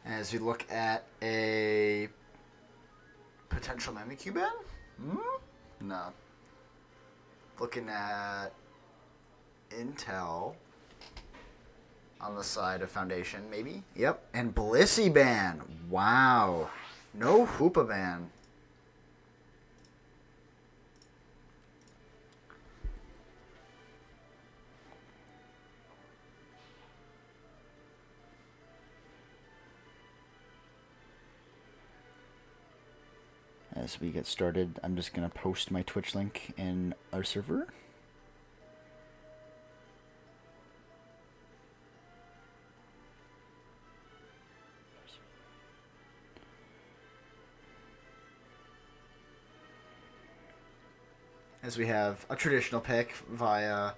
As we look at a potential Mimikyu. No. Looking at Intel on the side of Foundation, maybe? Yep. And Blissey Ban. Wow. No Hoopa Ban. As we get started, I'm just going to post my Twitch link in our server. As we have a traditional pick via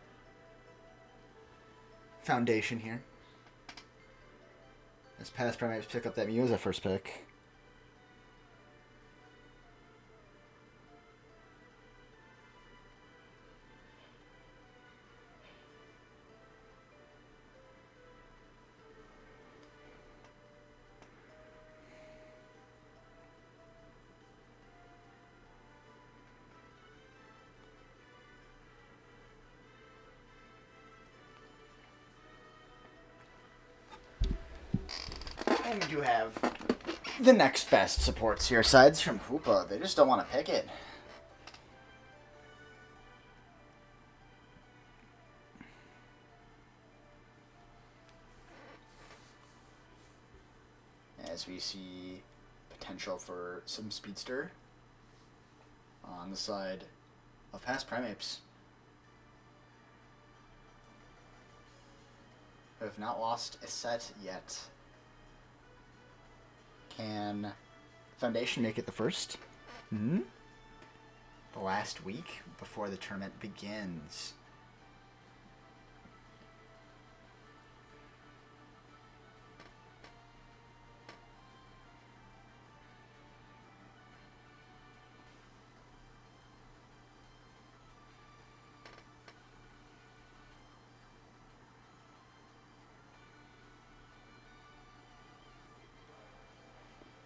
Foundation here. As past Primapes pick up that Mew as a first pick. And we do have the next best supports here, sides from Hoopa. They just don't want to pick it. As we see potential for some Speedster on the side of past Primapes, who have not lost a set yet. Can Foundation make it the first? The last week before the tournament begins.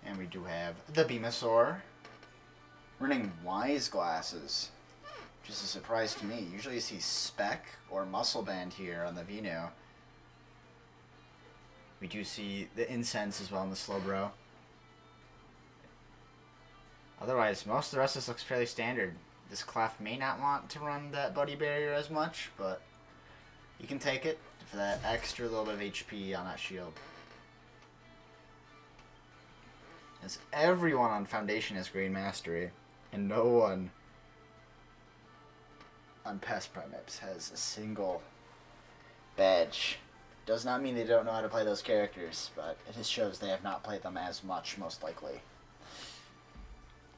And we do have the Venusaur running Wise Glasses, which is a surprise to me. Usually you see Spec or Muscle Band here on the Venu. We do see the Incense as well in the Slowbro. Otherwise, most of the rest of this looks fairly standard. This Clef may not want to run that Buddy Barrier as much, but you can take it for that extra little bit of HP on that shield. As everyone on Foundation has Green Mastery, and no one on past Primapes has a single badge. Does not mean they don't know how to play those characters, but it just shows they have not played them as much, most likely.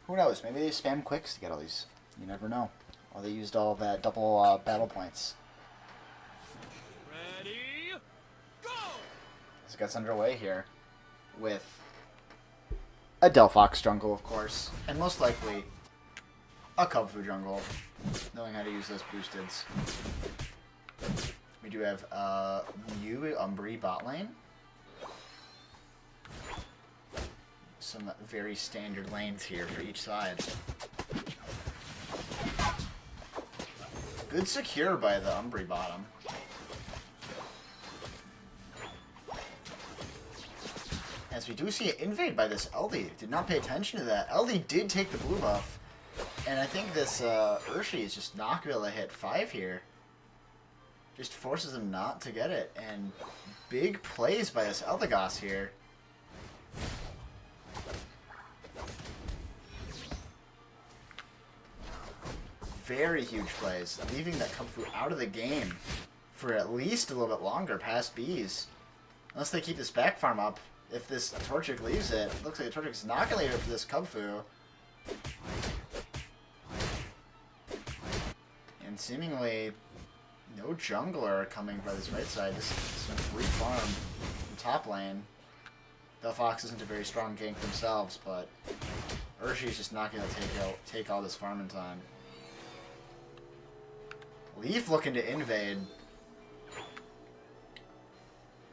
Who knows? Maybe they spam quicks to get all these. You never know. Or they used all that double battle points. Ready, go! As it gets underway here with a Delphox jungle, of course, and most likely a Kubfu jungle, knowing how to use those boosteds. We do have Mew Umbri bot lane. Some very standard lanes here for each side. Good secure by the Umbri bottom. As we do see an invade by this LD. Did not pay attention to that. LD did take the blue buff. And I think this Urshi is just not going to be able to hit 5 here. Just forces him not to get it. And big plays by this Eldegoss here. Very huge plays. Leaving that Kubfu out of the game for at least a little bit longer past Bees. Unless they keep this back farm up. If this Torchic leaves it, looks like the Torchic is not going to leave it for this Kubfu. And seemingly no jungler coming by this right side. This is a free farm in top lane. Delphox isn't a very strong gank themselves, but Urshi is just not going to take all this farming time. Leaf looking to invade.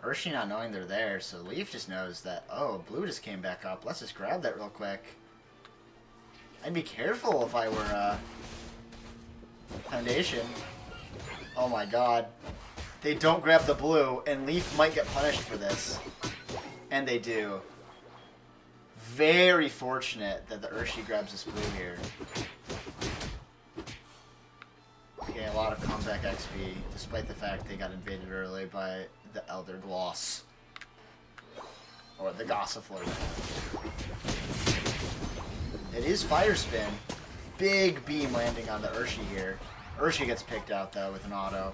Urshi not knowing they're there, so Leaf just knows that, oh, blue just came back up. Let's just grab that real quick. I'd be careful if I were, Foundation. Oh my god. They don't grab the blue, and Leaf might get punished for this. And they do. Very fortunate that the Urshi grabs this blue here. Getting a lot of comeback XP, despite the fact they got invaded early by the Elder Gloss. Or the Gossifleur. It is Fire Spin. Big beam landing on the Urshi here. Urshi gets picked out, though, with an auto.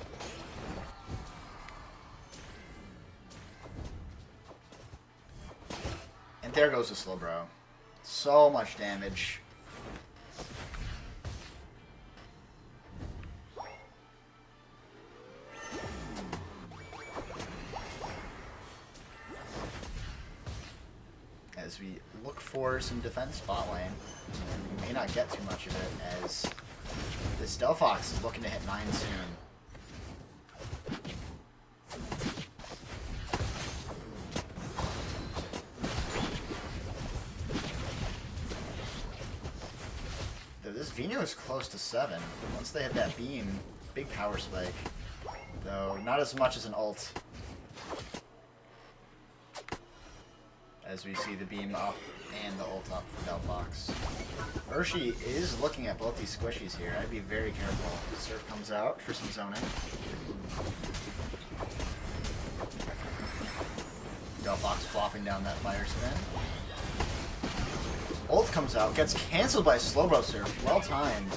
And there goes the Slowbro. So much damage. As we look for some defense spot lane, and we may not get too much of it, as this Delphox is looking to hit 9 soon. Though this Vino is close to 7. Once they hit that beam, big power spike. Though not as much as an ult. As we see the beam up and the ult up for Delphox. Urshi is looking at both these squishies here. I'd be very careful. Surf comes out for some zoning. Delphox flopping down that fire spin. Ult comes out, gets cancelled by Slowbro Surf. Well timed.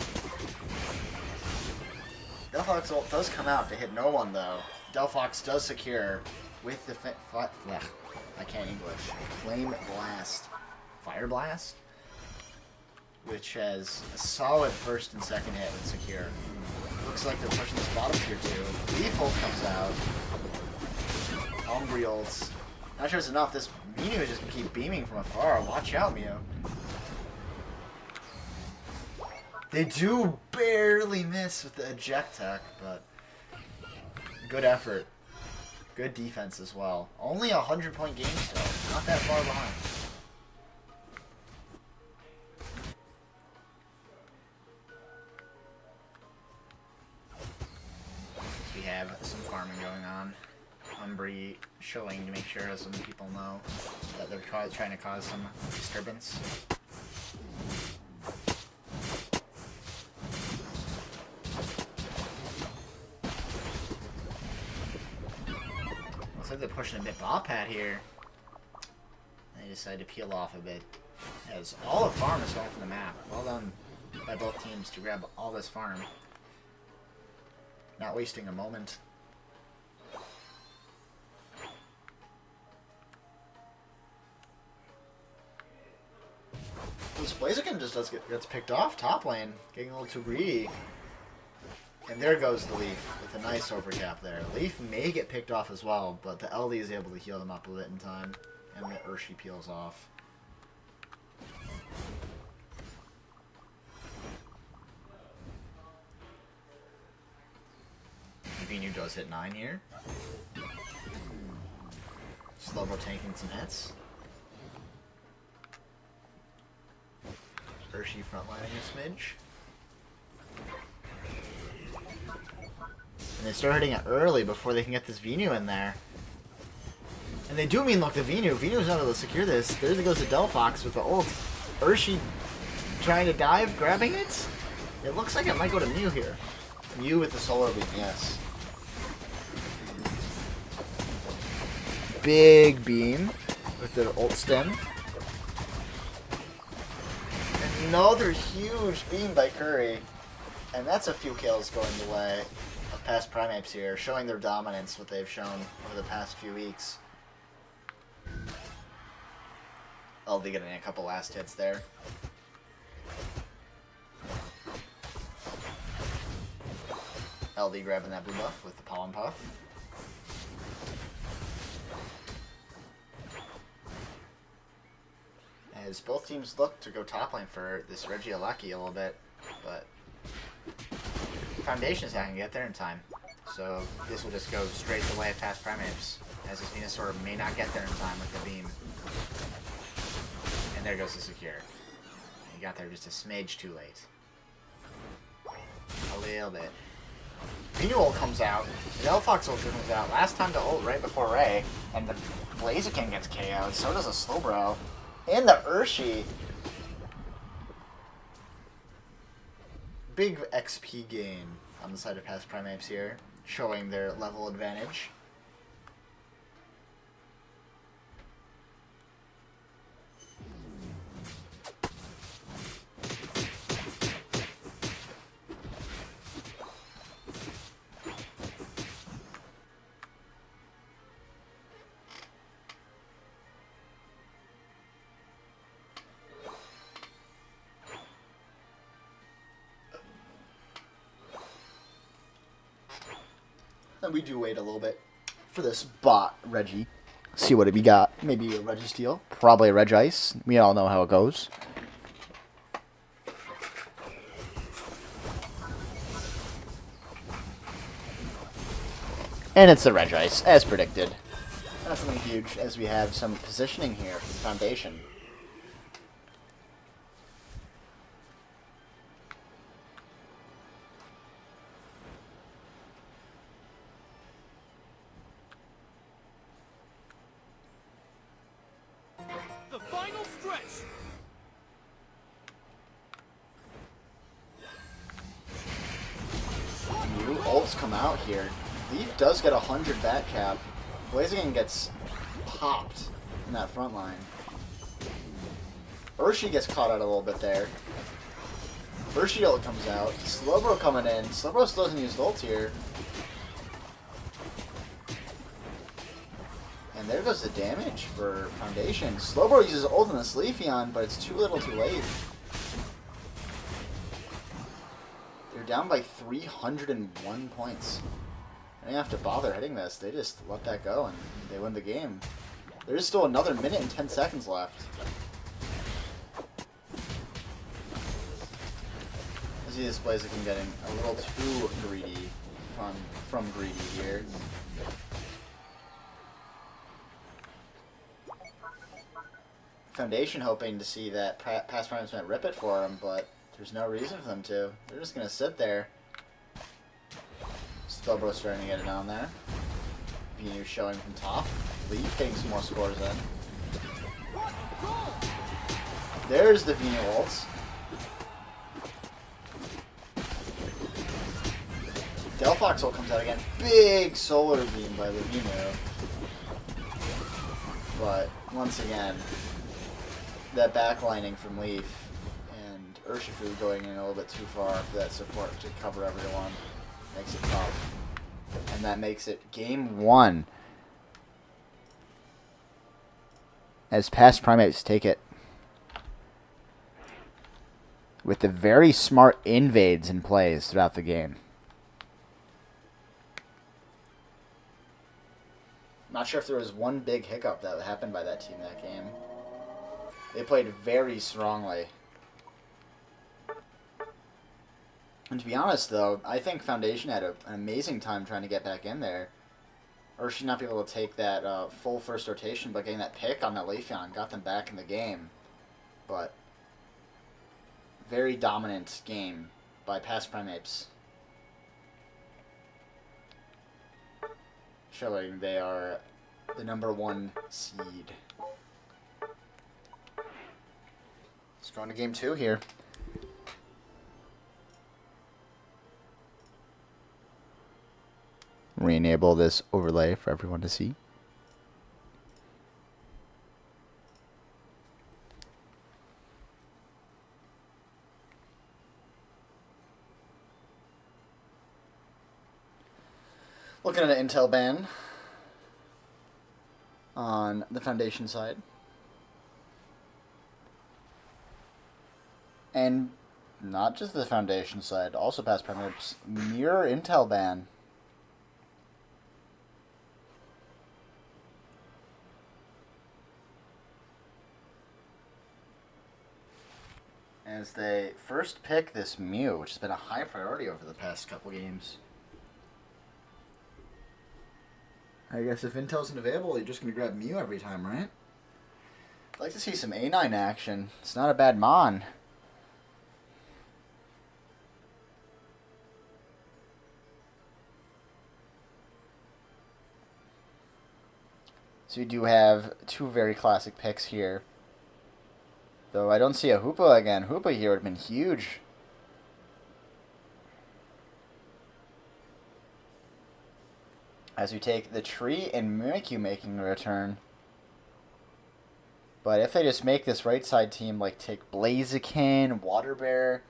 Delphox ult does come out to hit no one though. Delphox does secure with the I can't English. Flame Blast. Fire Blast? Which has a solid first and second hit with secure. Looks like they're pushing this bottom tier too. Leaf ult comes out. Umbri ults. Not sure it's enough. This Mew is just gonna keep beaming from afar. Watch out, Mew. They do barely miss with the eject tech, but good effort. Good defense as well. Only a 100-point game still. Not that far behind. We have some farming going on. Umbri showing to make sure some people know that they're trying to cause some disturbance. Looks like they're pushing a bit ball pad here. They decide to peel off a bit. As all the farm is going from the map. Well done by both teams to grab all this farm. Not wasting a moment. This Blaziken just gets picked off top lane, getting a little too greedy. And there goes the Leaf with a nice overcap there. Leaf may get picked off as well, but the LD is able to heal them up a bit in time. And the Urshi peels off. Venu does hit 9 here. Slowbro tanking some hits. Urshi frontlining a smidge. And they start hitting it early before they can get this Venu in there. And they do mean look the Venu. Venu's not able to secure this. There goes the Delphox with the ult. Urshi trying to dive, grabbing it. It looks like it might go to Mew here. Mew with the solar beam, yes. Big beam with the ult stem. Another huge beam by Curry. And that's a few kills going the way of past Primapes here, showing their dominance, what they've shown over the past few weeks. LD getting a couple last hits there. LD grabbing that blue buff with the Pollen Puff. As both teams look to go top lane for this Regieleki a little bit, but Foundation is not going to get there in time. So this will just go straight the way of past Primapes, as his Venusaur may not get there in time with the beam. And there goes the secure. He got there just a smidge too late. A little bit. Venusaur comes out. The Delphox ult comes out. Last time to ult right before Ray. And the Blaziken gets KO'd. So does a Slowbro. And the Urshi. Big XP gain on the side of past Primapes here. Showing their level advantage. And we do wait a little bit for this bot Reggie. See what we got. Maybe a Registeel. Probably a Regice. We all know how it goes. And it's the Regice, as predicted. Not something huge, as we have some positioning here for the foundation. The final stretch. New ults come out here. Leaf does get 100 bat cap. Blaziken gets popped in that front line. Urshi gets caught out a little bit there. Urshi ult comes out. Slowbro coming in. Slowbro still doesn't use ult here. And there goes the damage for Foundation. Slowbro uses ult on the Leafeon, but it's too little too late. They're down by 301 points. They don't have to bother hitting this. They just let that go and they win the game. There's still another minute and 10 seconds left. I see this Blaziken getting a little too greedy from greedy here. Foundation hoping to see that past Primes might rip it for him, but there's no reason for them to. They're just going to sit there. Slowbro starting to get it on there. Venu showing from top. Leaf getting some more scores in. There's the Venu ults. Delphox ult comes out again. Big solar beam by the Venu. But once again, that backlining from Leaf and Urshifu going in a little bit too far for that support to cover everyone makes it tough. And that makes it game 1. As past Primates take it. With the very smart invades and plays throughout the game. Not sure if there was one big hiccup that happened by that team that game. They played very strongly. And to be honest, though, I think Foundation had an amazing time trying to get back in there. Or should not be able to take that full first rotation, but getting that pick on that Leafeon got them back in the game. But very dominant game by past Primapes. Showing they are the #1 seed. Let's go into game 2 here. Re-enable this overlay for everyone to see. Looking at an Intel ban on the Foundation side. And not just the Foundation side, also past Primapes, mirror Intel ban. As they first pick this Mew, which has been a high priority over the past couple games. I guess if Intel isn't available, you're just going to grab Mew every time, right? I'd like to see some A9 action. It's not a bad Mon. So we do have two very classic picks here. Though I don't see a Hoopa again. Hoopa here would have been huge. As we take the tree and Mimikyu making a return. But if they just make this right side team like take Blaziken, Water Bear,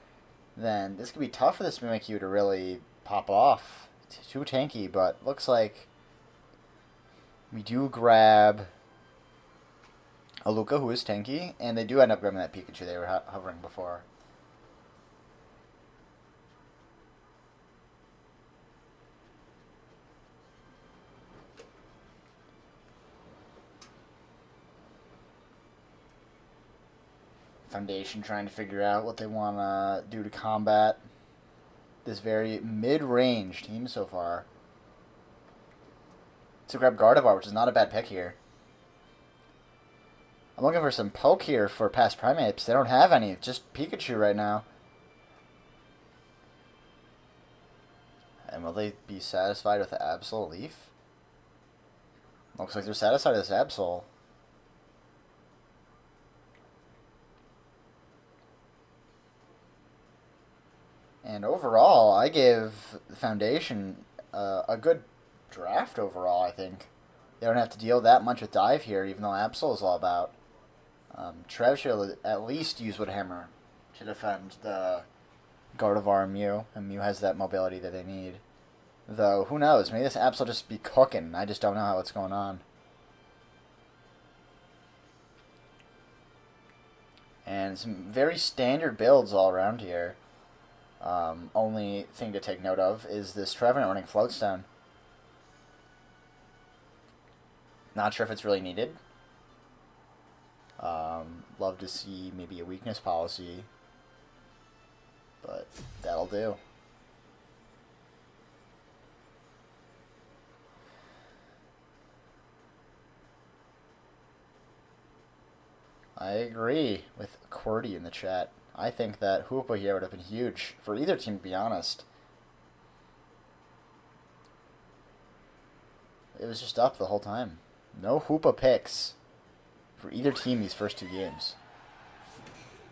then this could be tough for this Mimikyu to really pop off. It's too tanky, but looks like we do grab a Luca, who is tanky, and they do end up grabbing that Pikachu they were hovering before. Foundation trying to figure out what they want to do to combat this very mid-range team so far. So grab Gardevoir, which is not a bad pick here. I'm looking for some poke here for past Primapes. They don't have any, just Pikachu right now. And will they be satisfied with the Absol Leaf? Looks like they're satisfied with this Absol. And overall, I give the Foundation a good draft overall, I think. They don't have to deal that much with Dive here, even though Absol is all about. Trev should at least use Wood Hammer to defend the Gardevoir and Mew has that mobility that they need. Though, who knows? Maybe this Absol just be cooking. I just don't know what's going on. And some very standard builds all around here. Only thing to take note of is this Trevenant running Floatstone. Not sure if it's really needed. Love to see maybe a weakness policy, but that'll do. I agree with QWERTY in the chat. I think that Hoopa here would have been huge for either team, to be honest. It was just up the whole time. No Hoopa picks for either team these first two games.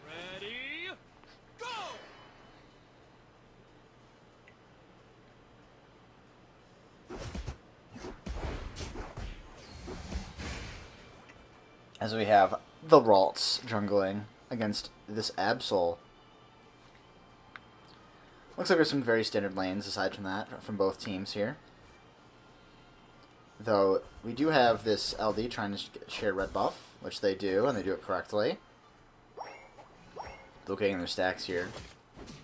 Ready, go! As we have the Ralts jungling against this Absol. Looks like there's some very standard lanes aside from that from both teams here. Though we do have this LD trying to share red buff, which they do, and they do it correctly. Looking in their stacks here.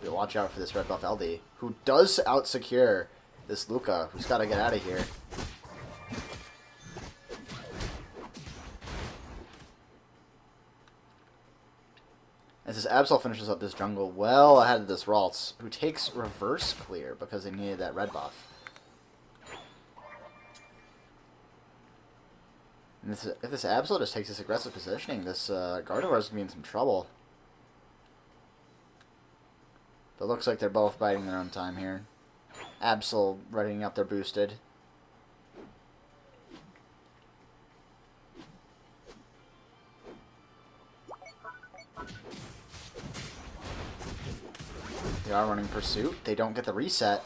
But watch out for this red buff LD, who does out-secure this Luca, who's got to get out of here. As this Absol finishes up this jungle well ahead of this Ralts, who takes reverse clear because they needed that red buff. And if this Absol just takes this aggressive positioning, this Gardevoir is going to be in some trouble. But it looks like they're both biding their own time here. Absol running up their boosted. They are running pursuit. They don't get the reset.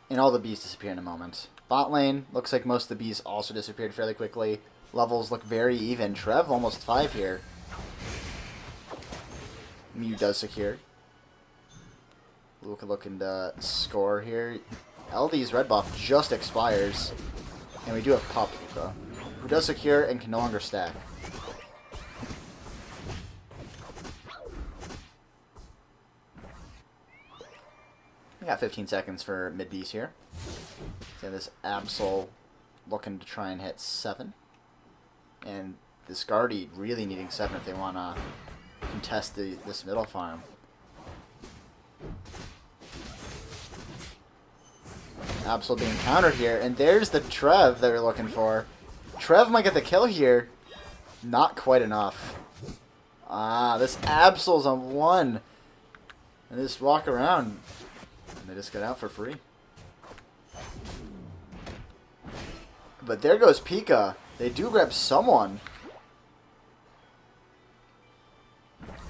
And all the bees disappear in a moment. Bot lane, looks like most of the bees also disappeared fairly quickly. Levels look very even. Trev almost 5 here. Mew does secure. Luca looking to score here. LD's red buff just expires. And we do have Pop Luca, who does secure and can no longer stack. We got 15 seconds for mid-beast here. So this Absol looking to try and hit 7. And this Guardy really needing 7 if they want to contest this middle farm. Absol being countered here, and there's the Trev that we're looking for. Trev might get the kill here. Not quite enough. Ah, this Absol's on 1. And they just walk around. And they just get out for free. But there goes Pika. They do grab someone.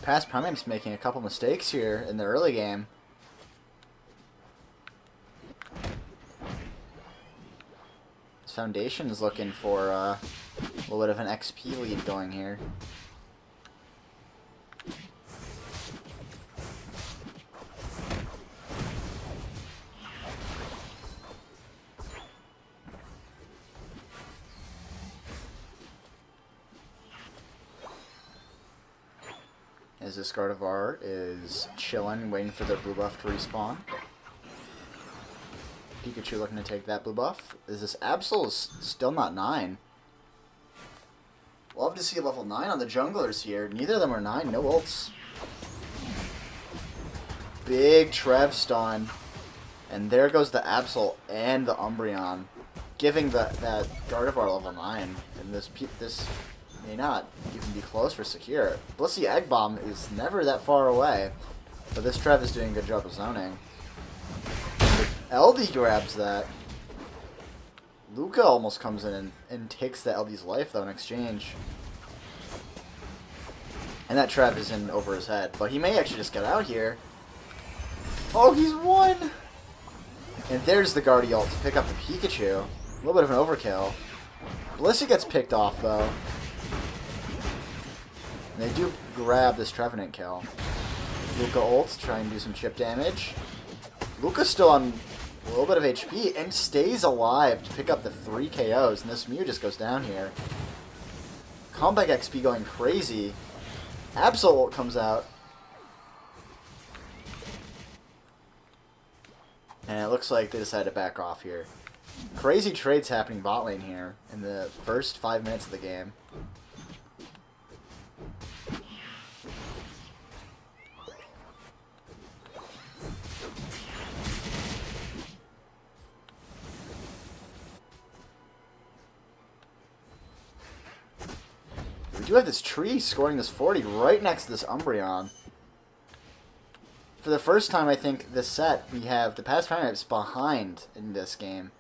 Past Primapes making a couple mistakes here in the early game. This Foundation is looking for a little bit of an XP lead going here. As this Gardevoir is chilling, waiting for their blue buff to respawn. Pikachu looking to take that blue buff. Is this Absol is still not 9. Love to see level 9 on the junglers here. Neither of them are 9, no ults. Big Trev stun. And there goes the Absol and the Umbreon, giving that Gardevoir level 9. And this may not even be close for secure. Blissey Egg Bomb is never that far away, but this Trev is doing a good job of zoning. LD grabs that. Luca almost comes in and takes the LD's life, though, in exchange. And that Trev is in over his head, but he may actually just get out here. Oh, he's won! And there's the Guardy ult to pick up the Pikachu. A little bit of an overkill. Blissey gets picked off, though. And they do grab this Trevenant kill. Luca ults, try and do some chip damage. Luca's still on a little bit of HP and stays alive to pick up the 3 KOs, and this Mew just goes down here. Comeback XP going crazy. Absol ult comes out. And it looks like they decided to back off here. Crazy trades happening bot lane here in the first 5 minutes of the game. We do have this tree scoring this 40 right next to this Umbreon. For the first time, I think, this set, we have the past Primapes behind in this game.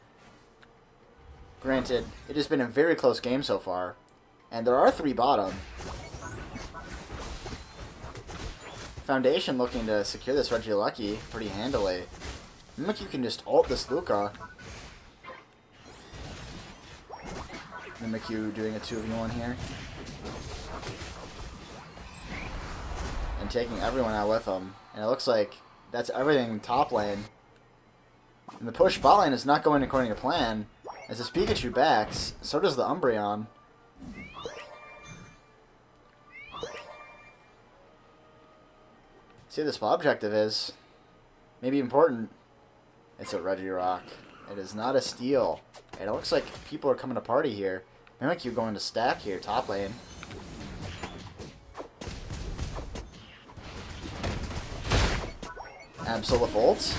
Granted, it has been a very close game so far, and there are 3 bottom. Foundation looking to secure this Regieleki pretty handily. Mimikyu can just ult this Luca. Mimikyu doing a 2v1 here. And taking everyone out with him. And it looks like that's everything top lane. And the push bot lane is not going according to plan. As this Pikachu backs, so does the Umbreon. See what this objective is. Maybe important. It's a Regirock. It is not a steal. And it looks like people are coming to party here. Mimikyu going to stack here, top lane. Absol with ult.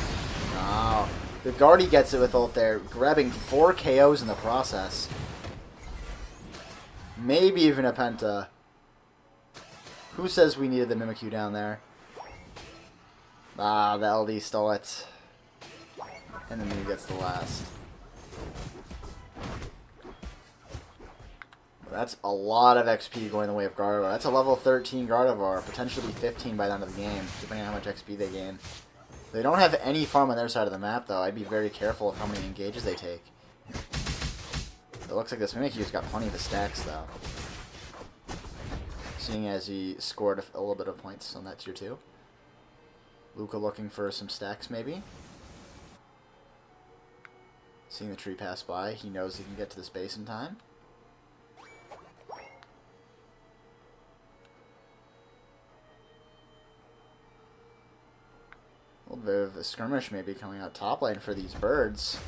Oh, the Guardy gets it with ult there, grabbing 4 KOs in the process. Maybe even a Penta. Who says we needed the Mimikyu down there? Ah, the LD stole it. And then he gets the last. That's a lot of XP going the way of Gardevoir. That's a level 13 Gardevoir, potentially 15 by the end of the game, depending on how much XP they gain. They don't have any farm on their side of the map, though. I'd be very careful of how many engages they take. It looks like this Mimikyu's got plenty of the stacks, though. Seeing as he scored a little bit of points on that tier 2. Luca looking for some stacks, maybe. Seeing the tree pass by, he knows he can get to this base in time. A little bit of a skirmish maybe coming out top lane for these birds.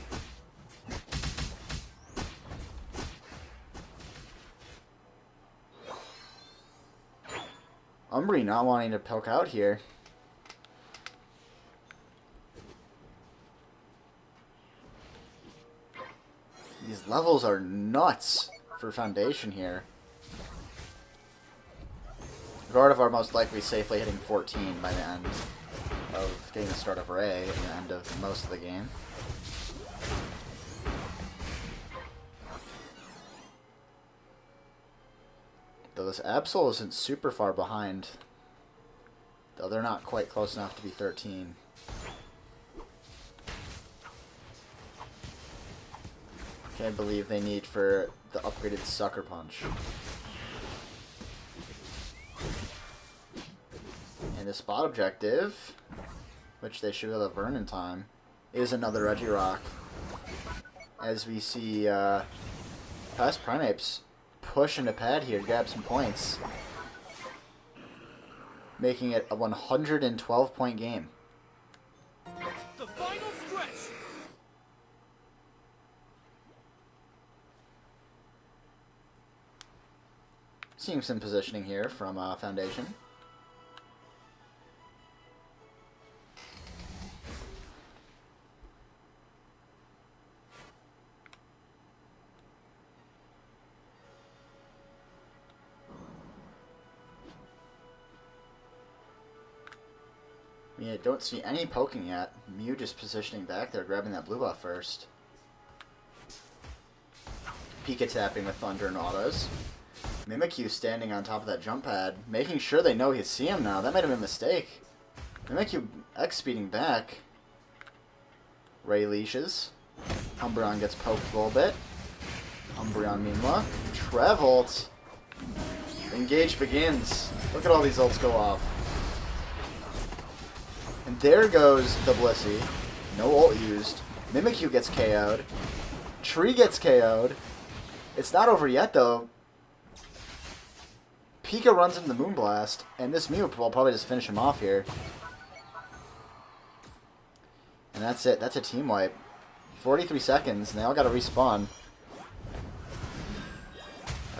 Umbri not wanting to poke out here. These levels are nuts for Foundation here. Gardevoir are most likely safely hitting 14 by the end of getting the start of Ray and the end of most of the game. Though this Absol isn't super far behind. Though they're not quite close enough to be 13. Can't believe they need for the upgraded Sucker Punch. And the spot objective, which they should have earned in time, is another Regirock. As we see past Primapes push into pad here to grab some points, making it a 112-point game. The final stretch. Seeing some positioning here from Foundation. I don't see any poking yet. Mew just positioning back there, grabbing that blue buff first. Pika tapping with Thunder and Autos. Mimikyu standing on top of that jump pad, making sure they know he see him now. That might have been a mistake. Mimikyu X-speeding back. Ray leashes. Umbreon gets poked a little bit. Umbreon meanwhile. Trevolt. Engage begins. Look at all these ults go off. And there goes the Blissey. No ult used. Mimikyu gets KO'd. Tree gets KO'd. It's not over yet, though. Pika runs into the Moonblast, and this Mew will probably just finish him off here. And that's it. That's a team wipe. 43 seconds, and they all got to respawn.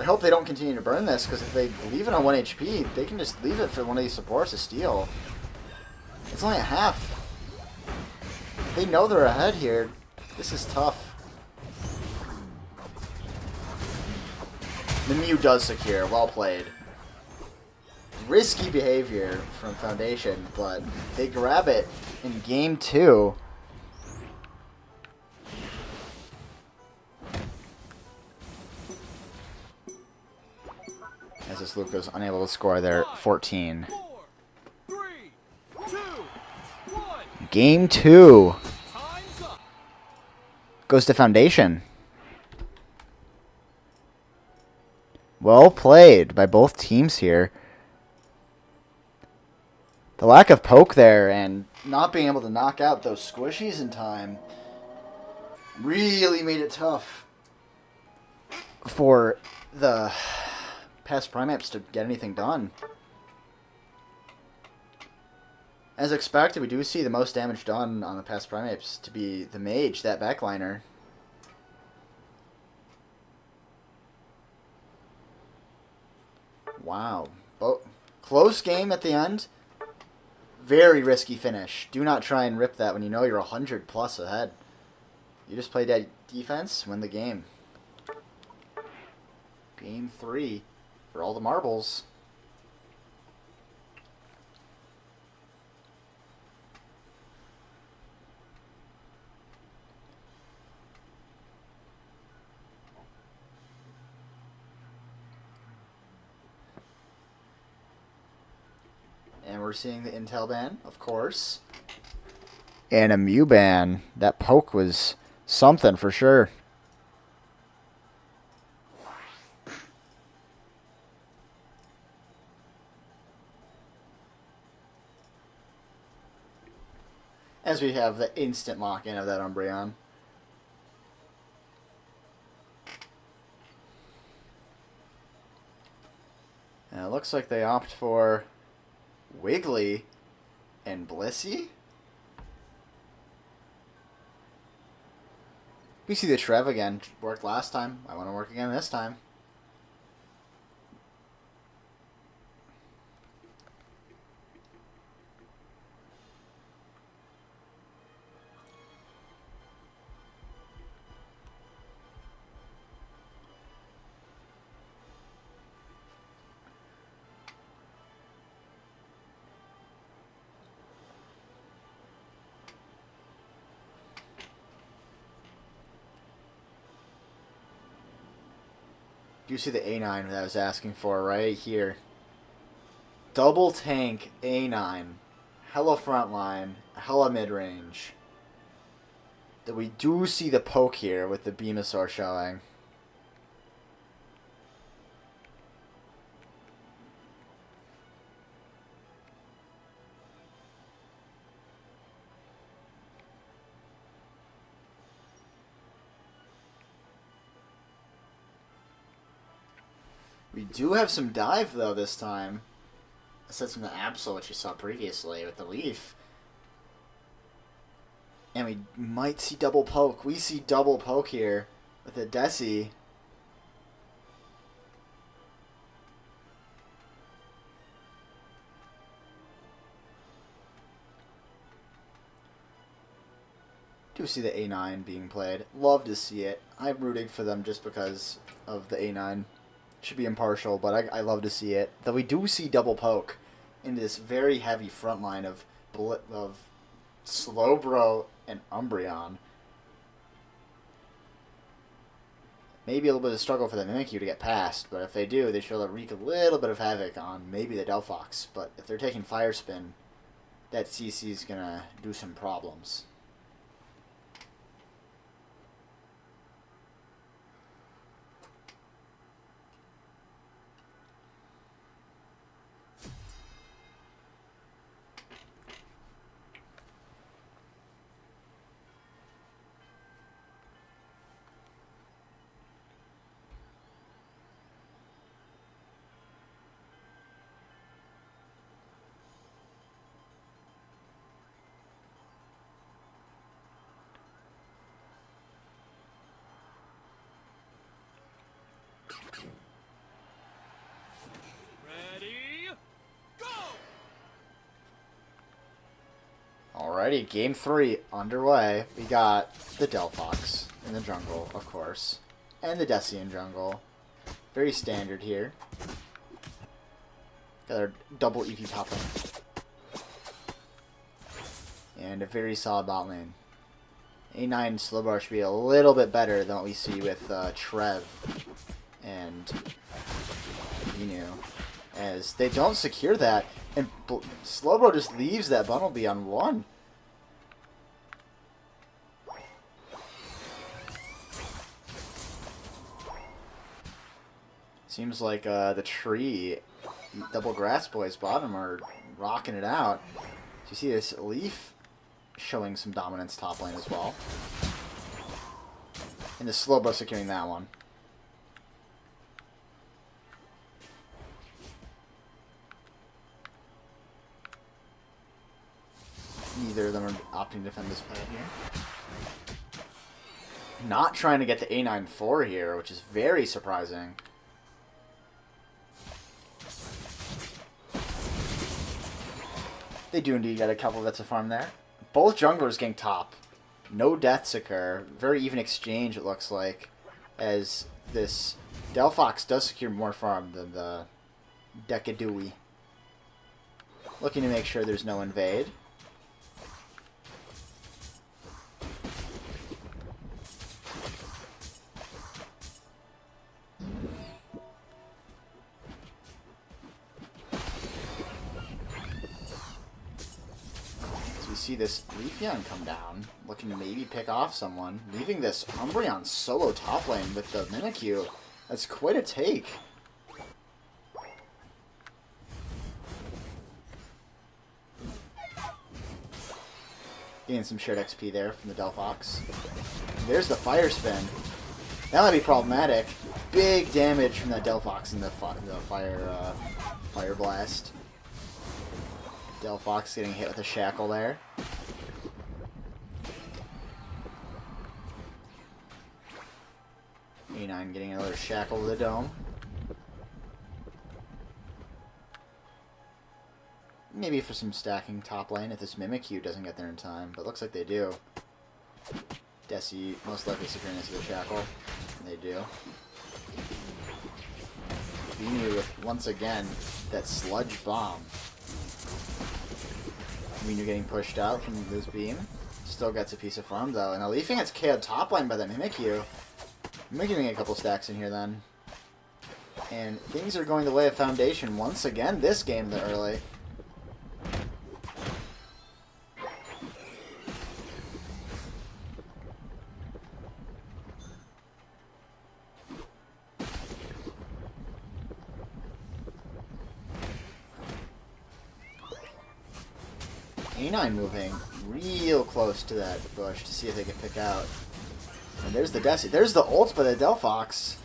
I hope they don't continue to burn this, because if they leave it on 1 HP, they can just leave it for one of these supports to steal. It's only a half. They know they're ahead here. This is tough. The Mew does secure. Well played. Risky behavior from Foundation, but they grab it in game 2. As this Luke goes unable to score there, 14. 4, 3, 2, 1. Game 2 Time's up. goes to Foundation. Well played by both teams here. The lack of poke there and not being able to knock out those squishies in time really made it tough for the past Primapes to get anything done. As expected, we do see the most damage done on the past Primapes to be the Mage, that backliner. Wow. Close game at the end. Very risky finish. Do not try and rip that when you know you're 100 plus ahead. You just play that defense, win the game. Game 3 for all the marbles. And we're seeing the Intel ban, of course. And a Mew ban. That poke was something for sure. As we have the instant lock-in of that Umbreon. And it looks like they opt for Wiggly and Blissey. We see the Trev again. Worked last time. I want to work again this time. You see the A9 that I was asking for right here. Double tank A9. Hella frontline, hella mid-range. That we do see the poke here with the Venusaur showing. We do have some dive, though, this time. Aside from the Absol, which we saw previously with the Leaf. And we might see double poke. We see double poke here with the Desi. Do see the A9 being played. Love to see it. I'm rooting for them just because of the A9. Should be impartial, but I love to see it. Though we do see double poke into this very heavy front line of Slowbro and Umbreon. Maybe a little bit of struggle for the Mimikyu to get past, but if they do, they should wreak a little bit of havoc on maybe the Delphox. But if they're taking Fire Spin, that CC is going to do some problems. Ready, go! Alrighty, game 3 underway. We got the Delphox in the jungle, of course, and the Desi in jungle. Very standard here. Got our double EV top lane. And a very solid bot lane. A9 Slowbro should be a little bit better than what we see with Trev and Venu. As they don't secure that, and Slowbro just leaves that Bunnelby on 1. Seems like the tree, Double Grass Boys bottom are rocking it out. So you see this Leaf showing some dominance top lane as well. And the Slowbro securing that one. Neither of them are opting to defend this pad here. Not trying to get the A9-4 here, which is very surprising. They do indeed get a couple bits of farm there. Both junglers getting top. No deaths occur. Very even exchange, it looks like. As this Delphox does secure more farm than the Decadui. Looking to make sure there's no invade. See this Leafeon come down, looking to maybe pick off someone, leaving this Umbreon solo top lane with the Mimikyu. That's quite a take. Getting some shared XP there from the Delphox. There's the Fire Spin. That might be problematic. Big damage from that Delphox in the Fire Blast. Delphox getting hit with a shackle there. A9 getting another shackle to the dome. Maybe for some stacking top lane if this Mimikyu doesn't get there in time, but looks like they do. Desi most likely securing this with a shackle, and they do. Venu with, once again, that Sludge Bomb. Venu getting pushed out from this beam. Still gets a piece of farm though, and the Leafing gets KO'd top lane by the Mimikyu. Mimikyu getting a couple stacks in here then. And things are going the way of Foundation once again this game the early. A9 moving real close to that bush to see if they can pick out. And there's the Desi. There's the ult by the Delphox.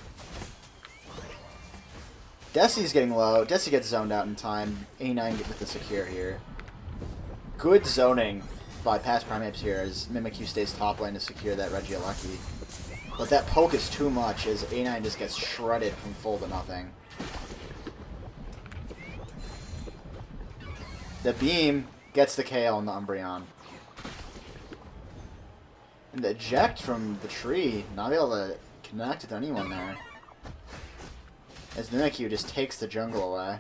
Desi's getting low. Desi gets zoned out in time. A9 get with the secure here. Good zoning by past Primapes here as Mimikyu stays top lane to secure that Regieleki. But that poke is too much as A9 just gets shredded from full to nothing. The beam gets the KO on the Umbreon. And the eject from the tree, not able to connect with anyone there. As Mimikyu just takes the jungle away.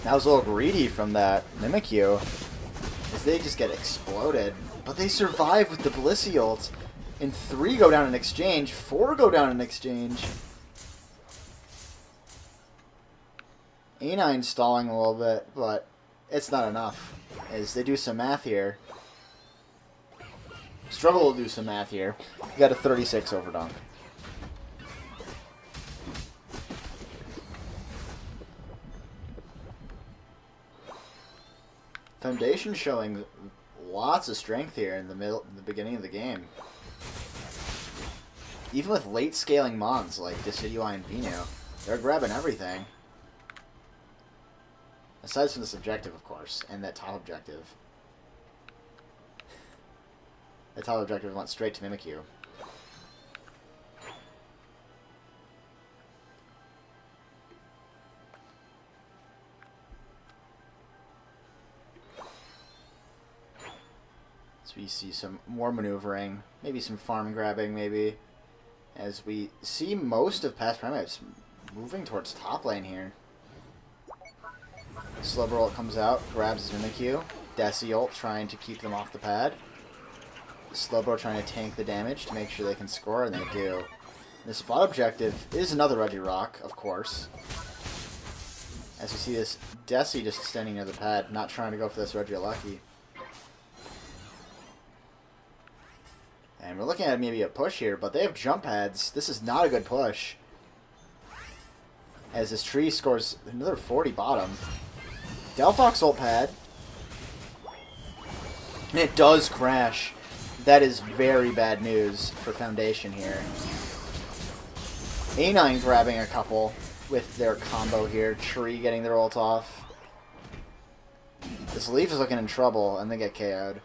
That was a little greedy from that Mimikyu, as they just get exploded. But they survive with the Blissey ult. And 3 go down in exchange, 4 go down in exchange. A9 stalling a little bit, but it's not enough. As they do some math here. Struggle to do some math here. You got a 36 overdunk. Foundation showing lots of strength here in the beginning of the game. Even with late scaling mons like Decidueye and Vino, they're grabbing everything. Aside from this objective, of course, and that top objective. The top objective went straight to Mimikyu. So we see some more maneuvering, maybe some farm grabbing, maybe. As we see most of past Primapes moving towards top lane here. Slowbro ult comes out, grabs his Mimikyu. Desi ult trying to keep them off the pad. Slowbro trying to tank the damage to make sure they can score, and they do. The spot objective is another Regirock, of course. As we see this Desi just standing near the pad, not trying to go for this Regieleki. And we're looking at maybe a push here, but they have jump pads. This is not a good push. As this tree scores another 40 bottom. Delphox ult pad. And it does crash. That is very bad news for Foundation here. A9 grabbing a couple with their combo here. Tree getting their ult off. This Leaf is looking in trouble, and they get KO'd.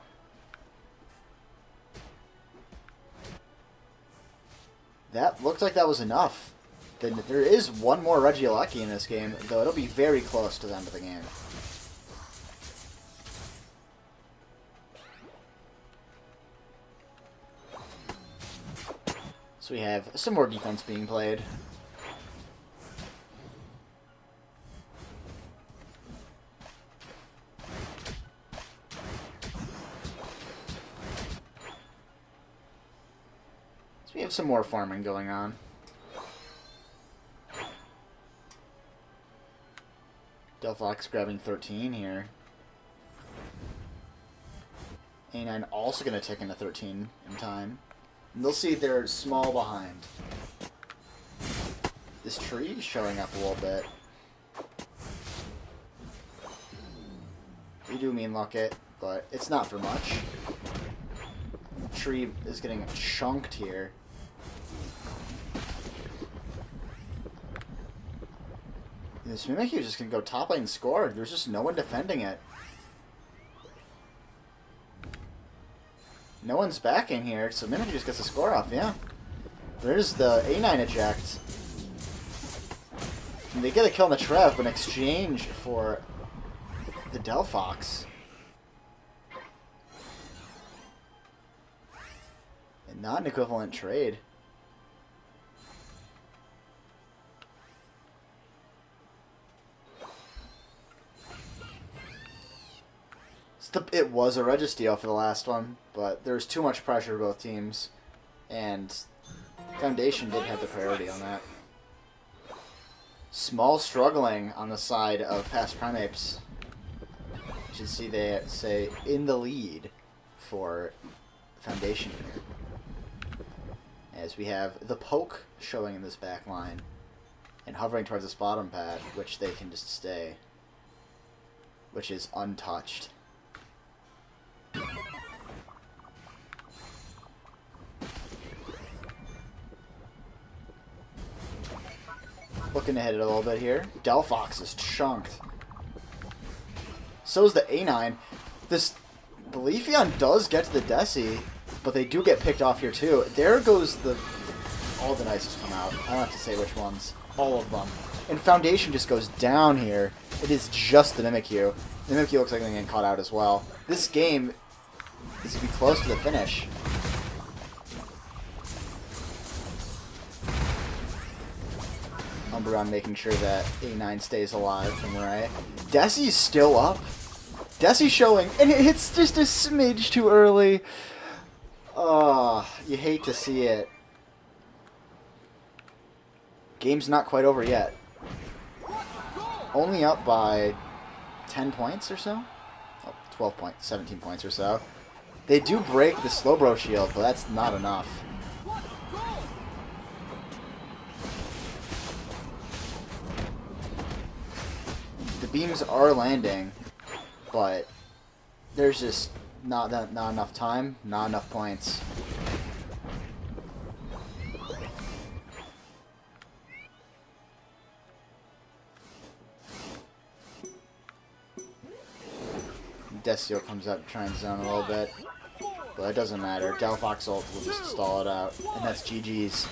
That looked like that was enough. Then there is one more Regieleki in this game, though it'll be very close to the end of the game. So we have some more defense being played. We have some more farming going on. Delphox grabbing 13 here. A9 also going to tick into 13 in time. And they'll see they're small behind. This tree showing up a little bit. You do mean luck it, but it's not for much. Tree is getting chunked here. This Mimikyu is just going to go top lane and score. There's just no one defending it. No one's backing here, so Mimikyu just gets a score off, yeah. There's the A9 eject. And they get a kill on the Trev, but in exchange for the Delphox. And not an equivalent trade. It was a Registeel for the last one, but there was too much pressure both teams, and Foundation did have the priority on that. Small struggling on the side of past Primapes. You should see they say in the lead for Foundation here. As we have the poke showing in this back line and hovering towards this bottom pad, which they can just stay, which is untouched. Looking to hit it a little bit here. Delphox is chunked. So is the A9. The Leafeon does get to the Desi, but they do get picked off here too. There goes all the Nices come out. I don't have to say which ones. All of them. And Foundation just goes down here. It is just the Mimikyu. The Mimikyu looks like they're getting caught out as well. This game is to be close to the finish. Umbreon making sure that A9 stays alive from right. Desi's still up. Desi showing, and it's just a smidge too early. Oh, you hate to see it. Game's not quite over yet. Only up by 10 points or so? Oh, 12 points, 17 points or so. They do break the Slowbro shield, but that's not enough. The beams are landing, but there's just not enough time, not enough points. Destio comes up, trying to zone a little bit, but it doesn't matter. Delphox ult will just stall it out, and that's GG's.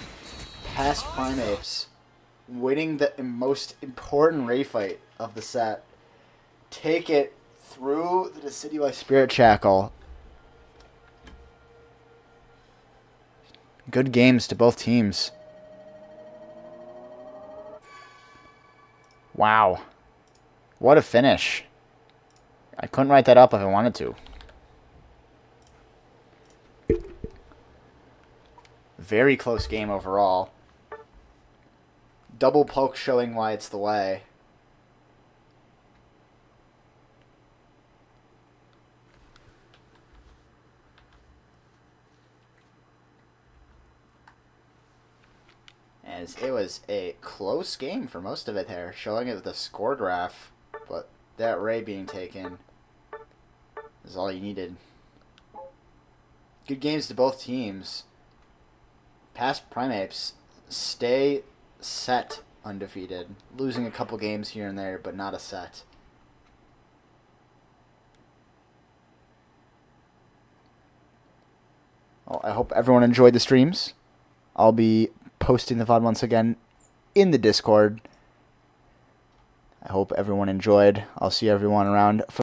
Past Primapes winning the most important Ray fight of the set. Take it through the Decidueye Spirit Shackle. Good games to both teams. Wow. What a finish. I couldn't write that up if I wanted to. Very close game overall. Double poke showing why it's the way. As it was a close game for most of it there, showing it with the score graph, but that Ray being taken is all you needed. Good games to both teams. Past Primapes stay set undefeated, losing a couple games here and there, but not a set. Well, I hope everyone enjoyed the streams. I'll be posting the VOD once again in the Discord. I hope everyone enjoyed. I'll see everyone around for